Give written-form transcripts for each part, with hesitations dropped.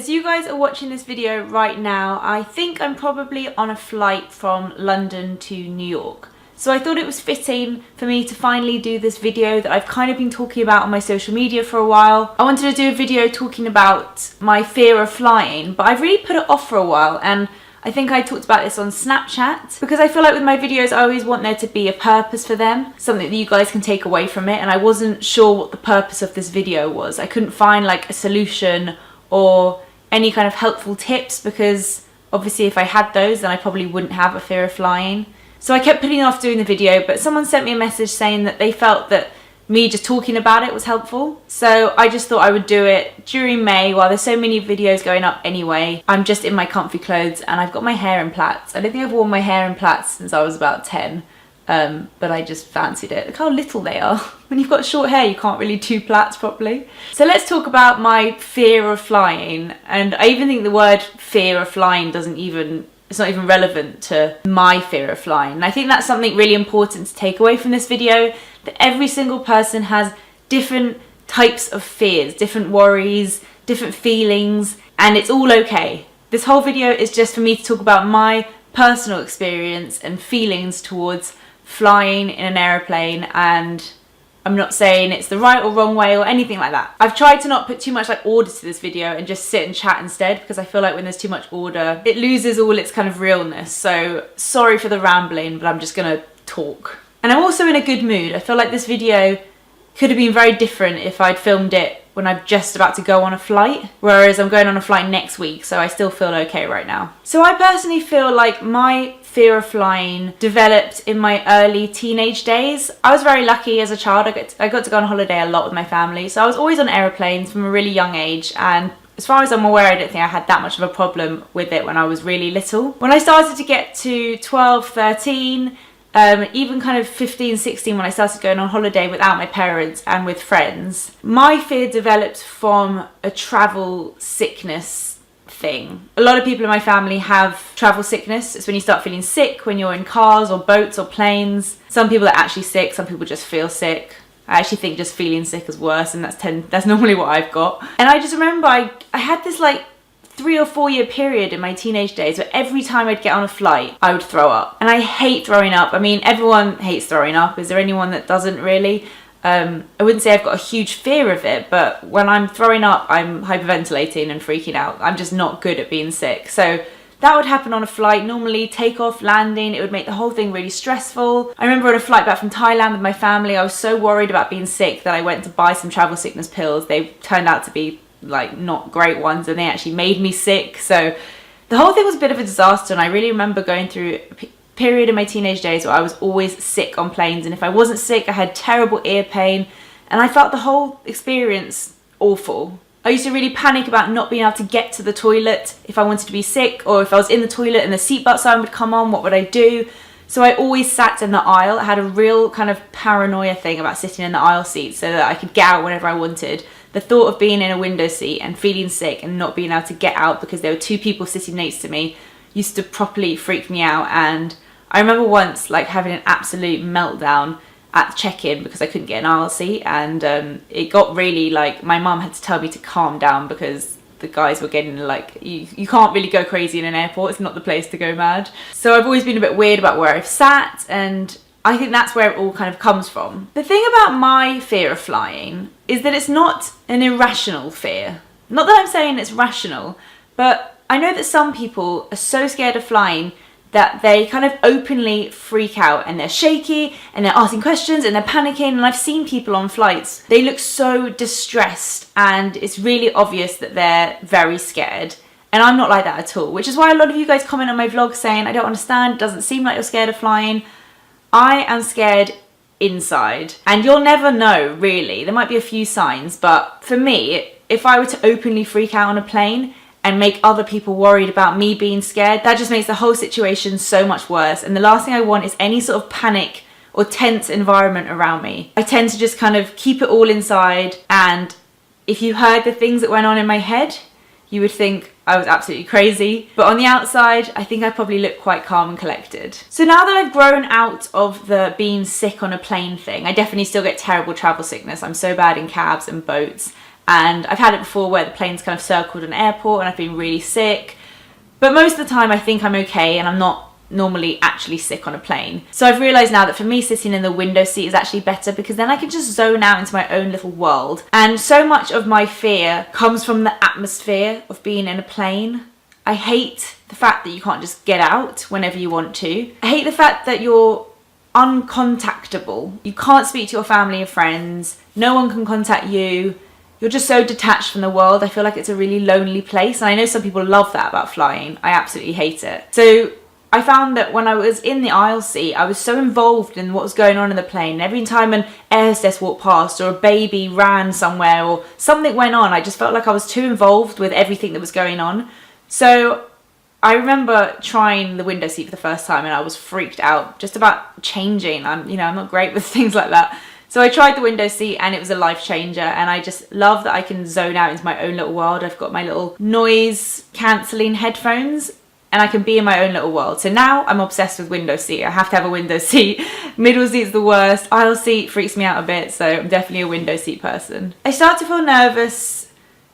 As you guys are watching this video right now, I think I'm probably on a flight from London to New York. So I thought it was fitting for me to finally do this video that I've kind of been talking about on my social media for a while. I wanted to do a video talking about my fear of flying, but I've really put it off for a while, and I think I talked about this on Snapchat because I feel like with my videos I always want there to be a purpose for them, something that you guys can take away from it, and I wasn't sure what the purpose of this video was. I couldn't find like a solution or any kind of helpful tips because obviously if I had those then I probably wouldn't have a fear of flying. So I kept putting off doing the video, but someone sent me a message saying that they felt that me just talking about it was helpful. So I just thought I would do it during May while there's so many videos going up anyway. I'm just in my comfy clothes and I've got my hair in plaits. I don't think I've worn my hair in plaits since I was about 10, but I just fancied it. Look how little they are. When you've got short hair you can't really do plaits properly. So let's talk about my fear of flying, and I even think the word fear of flying it's not even relevant to my fear of flying. And I think that's something really important to take away from this video, that every single person has different types of fears, different worries, different feelings, and it's all okay. This whole video is just for me to talk about my personal experience and feelings towards flying in an aeroplane, and I'm not saying it's the right or wrong way or anything like that. I've tried to not put too much like order to this video and just sit and chat instead, because I feel like when there's too much order it loses all its kind of realness. So sorry for the rambling, but I'm just gonna talk. And I'm also in a good mood. I feel like this video could have been very different if I'd filmed it when I'm just about to go on a flight, whereas I'm going on a flight next week, so I still feel okay right now. So I personally feel like my fear of flying developed in my early teenage days. I was very lucky as a child. I got to go on holiday a lot with my family, so I was always on aeroplanes from a really young age, and as far as I'm aware I don't think I had that much of a problem with it when I was really little. When I started to get to 12, 13, even kind of 15, 16 when I started going on holiday without my parents and with friends, my fear developed from a travel sickness thing. A lot of people in my family have travel sickness. It's when you start feeling sick when you're in cars or boats or planes. Some people are actually sick, some people just feel sick. I actually think just feeling sick is worse, and that's normally what I've got. And I just remember I had this like 3 or 4 year period in my teenage days where every time I'd get on a flight I would throw up, and I hate throwing up. I mean, everyone hates throwing up. Is there anyone that doesn't really? I wouldn't say I've got a huge fear of it, but when I'm throwing up I'm hyperventilating and freaking out. I'm just not good at being sick. So that would happen on a flight, normally takeoff, landing. It would make the whole thing really stressful. I remember on a flight back from Thailand with my family, I was so worried about being sick that I went to buy some travel sickness pills. They turned out to be like not great ones, and they actually made me sick. So the whole thing was a bit of a disaster, and I really remember going through a period in my teenage days where I was always sick on planes, and if I wasn't sick I had terrible ear pain, and I felt the whole experience awful. I used to really panic about not being able to get to the toilet if I wanted to be sick, or if I was in the toilet and the seatbelt sign would come on, what would I do? So I always sat in the aisle. I had a real kind of paranoia thing about sitting in the aisle seat so that I could get out whenever I wanted. The thought of being in a window seat and feeling sick and not being able to get out because there were 2 people sitting next to me used to properly freak me out. And I remember once like having an absolute meltdown at check-in because I couldn't get an aisle seat, and it got really like my mum had to tell me to calm down because the guys were getting like, you can't really go crazy in an airport, it's not the place to go mad. So I've always been a bit weird about where I've sat, and I think that's where it all kind of comes from. The thing about my fear of flying is that it's not an irrational fear. Not that I'm saying it's rational, but I know that some people are so scared of flying that they kind of openly freak out, and they're shaky and they're asking questions and they're panicking. And I've seen people on flights, they look so distressed and it's really obvious that they're very scared. And I'm not like that at all, which is why a lot of you guys comment on my vlog saying, I don't understand, it doesn't seem like you're scared of flying. I am scared inside, and you'll never know really. There might be a few signs, but for me, if I were to openly freak out on a plane and make other people worried about me being scared, that just makes the whole situation so much worse. And the last thing I want is any sort of panic or tense environment around me. I tend to just kind of keep it all inside, and if you heard the things that went on in my head, you would think I was absolutely crazy. But on the outside, I think I probably look quite calm and collected. So now that I've grown out of the being sick on a plane thing, I definitely still get terrible travel sickness. I'm so bad in cabs and boats, And I've had it before where the plane's kind of circled an airport and I've been really sick. But most of the time I think I'm okay and I'm not normally actually sick on a plane. So I've realised now that for me sitting in the window seat is actually better, because then I can just zone out into my own little world. And so much of my fear comes from the atmosphere of being in a plane. I hate the fact that you can't just get out whenever you want to. I hate the fact that you're uncontactable. You can't speak to your family and friends. No one can contact you. You're just so detached from the world. I feel like it's a really lonely place. And I know some people love that about flying. I absolutely hate it. So I found that when I was in the aisle seat, I was so involved in what was going on in the plane. Every time an air hostess walked past or a baby ran somewhere or something went on, I just felt like I was too involved with everything that was going on. So I remember trying the window seat for the first time and I was freaked out just about changing. I'm not great with things like that. So I tried the window seat and it was a life changer, and I just love that I can zone out into my own little world. I've got my little noise cancelling headphones and I can be in my own little world. So now I'm obsessed with window seat. I have to have a window seat. Middle seat's the worst. Aisle seat freaks me out a bit, so I'm definitely a window seat person. I start to feel nervous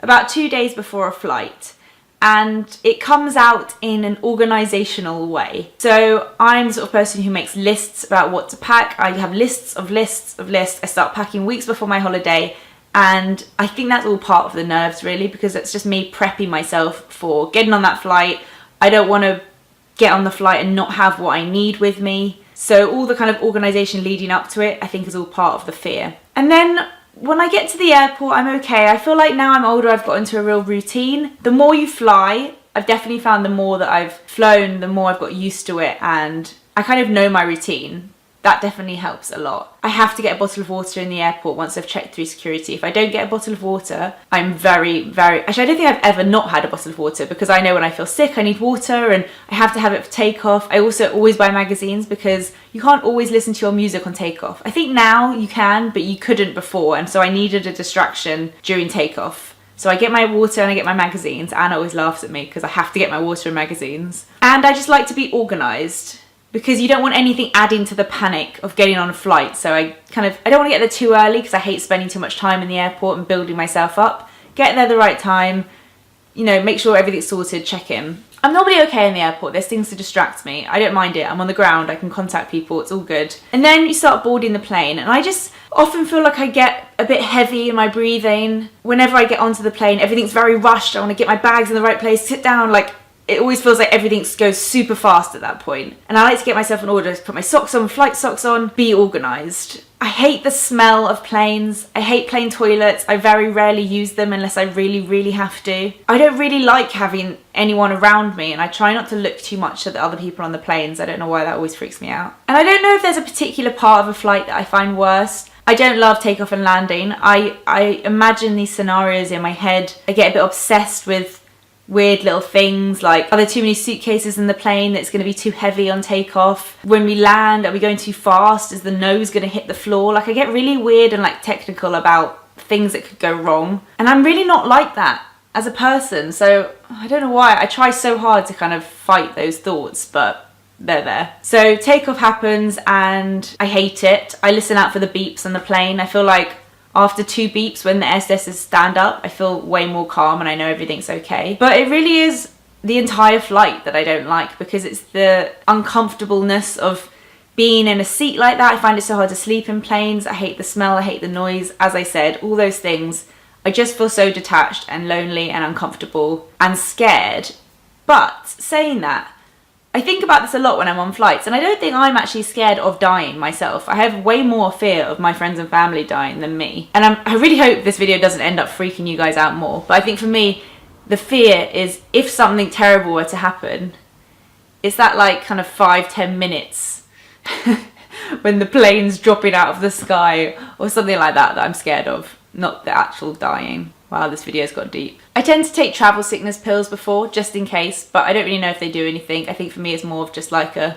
about 2 days before a flight, and it comes out in an organisational way. So I'm the sort of person who makes lists about what to pack. I have lists of lists of lists. I start packing weeks before my holiday, and I think that's all part of the nerves really, because it's just me prepping myself for getting on that flight. I don't want to get on the flight and not have what I need with me. So all the kind of organisation leading up to it, I think, is all part of the fear. And then when I get to the airport, I'm okay. I feel like now I'm older, I've got into a real routine. The more you fly, I've definitely found the more that I've flown, the more I've got used to it, and I kind of know my routine. That definitely helps a lot. I have to get a bottle of water in the airport once I've checked through security. If I don't get a bottle of water, I'm very... Actually, I don't think I've ever not had a bottle of water, because I know when I feel sick, I need water and I have to have it for takeoff. I also always buy magazines because you can't always listen to your music on takeoff. I think now you can, but you couldn't before, and so I needed a distraction during takeoff. So I get my water and I get my magazines. Anna always laughs at me because I have to get my water and magazines. And I just like to be organised, because you don't want anything adding to the panic of getting on a flight. So I don't want to get there too early because I hate spending too much time in the airport and building myself up. Get there the right time, make sure everything's sorted, check in. I'm normally okay in the airport. There's things to distract me. I don't mind it. I'm on the ground. I can contact people. It's all good. And then you start boarding the plane, and I just often feel like I get a bit heavy in my breathing. Whenever I get onto the plane, everything's very rushed. I want to get my bags in the right place, sit down, it always feels like everything goes super fast at that point. And I like to get myself in order, put my socks on, flight socks on, be organised. I hate the smell of planes. I hate plane toilets. I very rarely use them unless I really, really have to. I don't really like having anyone around me, and I try not to look too much at the other people on the planes. I don't know why that always freaks me out. And I don't know if there's a particular part of a flight that I find worse. I don't love takeoff and landing. I imagine these scenarios in my head. I get a bit obsessed with weird little things like, are there too many suitcases in the plane that's going to be too heavy on takeoff? When we land, are we going too fast? Is the nose going to hit the floor? I get really weird and technical about things that could go wrong, and I'm really not like that as a person, so I don't know why. I try so hard to kind of fight those thoughts, but they're there. So takeoff happens and I hate it. I listen out for the beeps on the plane. I feel like after 2 beeps, when the air hostesses stand up, I feel way more calm and I know everything's okay. But it really is the entire flight that I don't like, because it's the uncomfortableness of being in a seat like that. I find it so hard to sleep in planes. I hate the smell, I hate the noise. As I said, all those things. I just feel so detached and lonely and uncomfortable and scared. But saying that, I think about this a lot when I'm on flights, and I don't think I'm actually scared of dying myself. I have way more fear of my friends and family dying than me. And I really hope this video doesn't end up freaking you guys out more. But I think for me, the fear is if something terrible were to happen, it's that kind of 5-10 minutes when the plane's dropping out of the sky or something like that I'm scared of, not the actual dying. Wow, this video's got deep. I tend to take travel sickness pills before, just in case, but I don't really know if they do anything. I think for me it's more of just the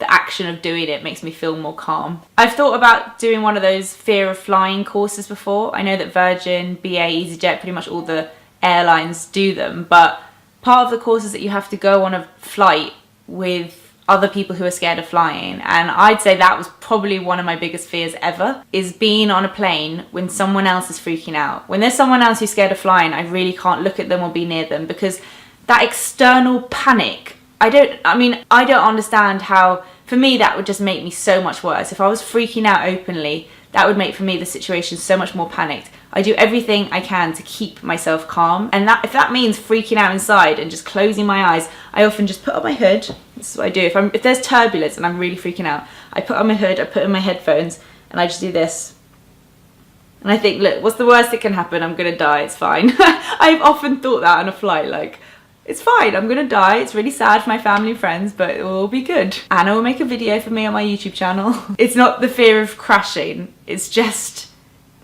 action of doing it makes me feel more calm. I've thought about doing one of those fear of flying courses before. I know that Virgin, BA, EasyJet, pretty much all the airlines do them, but part of the course is that you have to go on a flight with other people who are scared of flying, and I'd say that was probably one of my biggest fears ever, is being on a plane when someone else is freaking out. When there's someone else who's scared of flying, I really can't look at them or be near them, because that external panic, I don't understand how, for me, that would just make me so much worse. If I was freaking out openly, that would make, for me, the situation so much more panicked. I do everything I can to keep myself calm, and if that means freaking out inside and just closing my eyes, I often just put on my hood. This is what I do. If there's turbulence and I'm really freaking out, I put on my hood, I put in my headphones, and I just do this. And I think, look, what's the worst that can happen? I'm gonna die, it's fine. I've often thought that on a flight, like, it's fine, I'm gonna die, it's really sad for my family and friends, but it will all be good. Anna will make a video for me on my YouTube channel. It's not the fear of crashing, it's just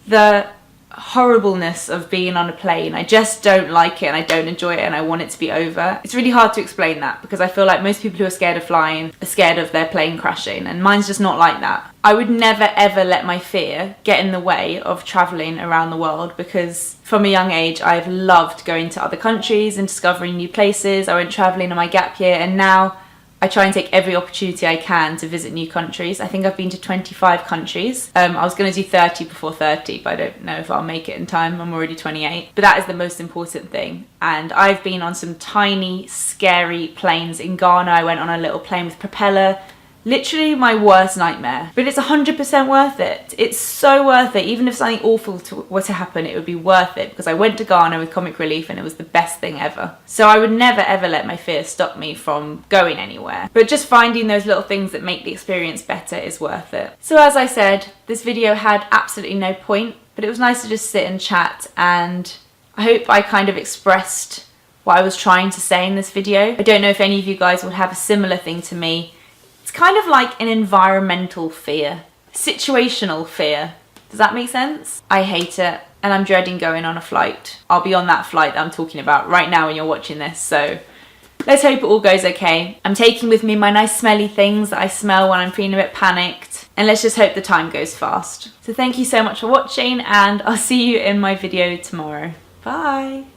the horribleness of being on a plane. I just don't like it, and I don't enjoy it, and I want it to be over. It's really hard to explain that, because I feel like most people who are scared of flying are scared of their plane crashing, and mine's just not like that. I would never ever let my fear get in the way of traveling around the world, because from a young age I've loved going to other countries and discovering new places. I went traveling on my gap year, and now I try and take every opportunity I can to visit new countries. I think I've been to 25 countries. I was going to do 30 before 30, but I don't know if I'll make it in time. I'm already 28. But that is the most important thing. And I've been on some tiny, scary planes. In Ghana, I went on a little plane with propeller. Literally my worst nightmare, but it's 100% worth it. It's so worth it. Even if something awful were to happen, it would be worth it, because I went to Ghana with comic relief and it was the best thing ever. So I would never ever let my fear stop me from going anywhere, but just finding those little things that make the experience better is worth it. So as I said, this video had absolutely no point, but it was nice to just sit and chat, and I hope I kind of expressed what I was trying to say in this video. I don't know if any of you guys would have a similar thing to me. It's kind of like an environmental fear, situational fear. Does that make sense? I hate it, and I'm dreading going on a flight. I'll be on that flight that I'm talking about right now when you're watching this, so let's hope it all goes okay. I'm taking with me my nice smelly things that I smell when I'm feeling a bit panicked, and let's just hope the time goes fast. So thank you so much for watching, and I'll see you in my video tomorrow. Bye!